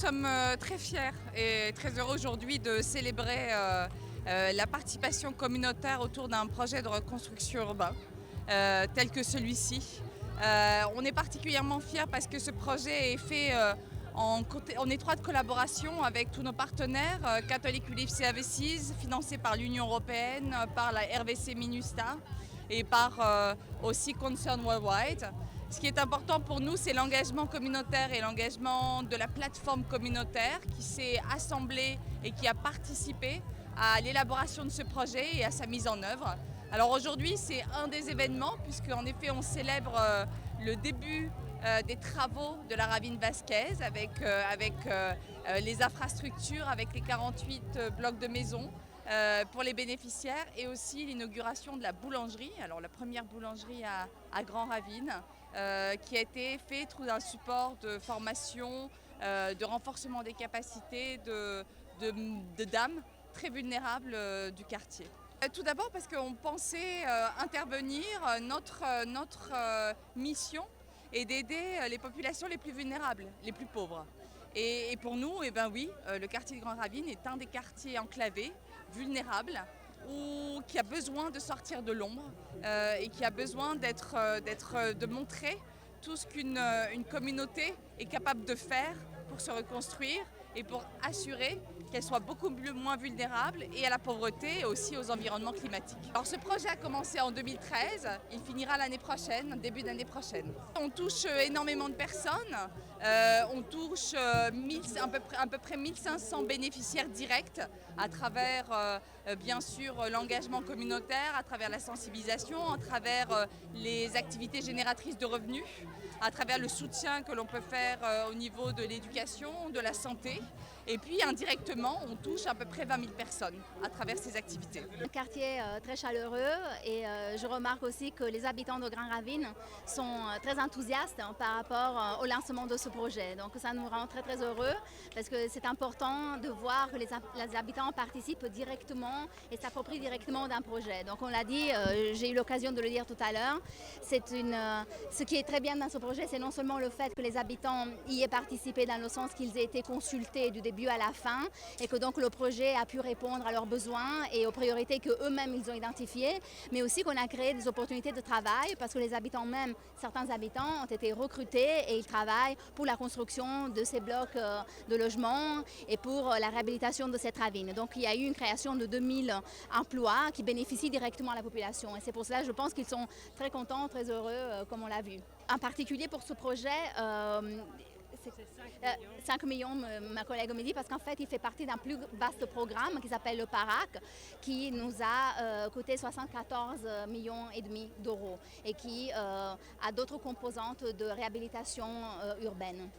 sommes très fiers et très heureux aujourd'hui de célébrer la participation communautaire autour d'un projet de reconstruction urbain tel que celui-ci. On est particulièrement fiers parce que ce projet est fait en étroite collaboration avec tous nos partenaires, Catholic Relief Services, financé par l'Union européenne, par la RVC Minusta et par aussi Concern Worldwide. Ce qui est important pour nous, c'est l'engagement communautaire et l'engagement de la plateforme communautaire qui s'est assemblée et qui a participé à l'élaboration de ce projet et à sa mise en œuvre. Alors aujourd'hui, c'est un des événements puisqu'en effet, on célèbre le début des travaux de la Ravine Vasquez avec les infrastructures, avec les 48 blocs de maisons pour les bénéficiaires et aussi l'inauguration de la boulangerie, alors la première boulangerie à Grand Ravine qui a été faite sous un support de formation, de renforcement des capacités de dames très vulnérables du quartier. Tout d'abord parce qu'on pensait intervenir, notre mission est d'aider les populations les plus vulnérables, les plus pauvres. Et pour nous, eh ben oui, le quartier de Grand Ravine est un des quartiers enclavés, vulnérables, qui a besoin de sortir de l'ombre et qui a besoin de montrer tout ce qu'une communauté est capable de faire pour se reconstruire et pour assurer qu'elle soit beaucoup moins vulnérable et à la pauvreté et aussi aux environnements climatiques. Alors ce projet a commencé en 2013, il finira l'année prochaine, début d'année prochaine. On touche énormément de personnes, on touche à peu près 1500 bénéficiaires directs à travers bien sûr l'engagement communautaire, à travers la sensibilisation, à travers les activités génératrices de revenus, à travers le soutien que l'on peut faire au niveau de l'éducation, de la santé. Et puis indirectement, on touche à peu près 20 000 personnes à travers ces activités. Un quartier très chaleureux et je remarque aussi que les habitants de Grand Ravine sont très enthousiastes par rapport au lancement de ce projet. Donc ça nous rend très très heureux parce que c'est important de voir que les habitants participent directement et s'approprient directement d'un projet. Donc on l'a dit, j'ai eu l'occasion de le dire tout à l'heure, ce qui est très bien dans ce projet, c'est non seulement le fait que les habitants y aient participé dans le sens qu'ils aient été consultés du début à la fin et que donc le projet a pu répondre à leurs besoins et aux priorités qu'eux-mêmes ils ont identifiées, mais aussi qu'on a créé des opportunités de travail parce que les habitants même, certains habitants ont été recrutés et ils travaillent pour la construction de ces blocs de logements et pour la réhabilitation de cette ravine. Donc il y a eu une création de 2000 emplois qui bénéficient directement à la population et c'est pour cela je pense qu'ils sont très contents, très heureux comme on l'a vu. En particulier pour ce projet, 5 millions, ma collègue me dit, parce qu'en fait, il fait partie d'un plus vaste programme qui s'appelle le PARAC, qui nous a coûté 74,5 millions d'euros et qui a d'autres composantes de réhabilitation urbaine.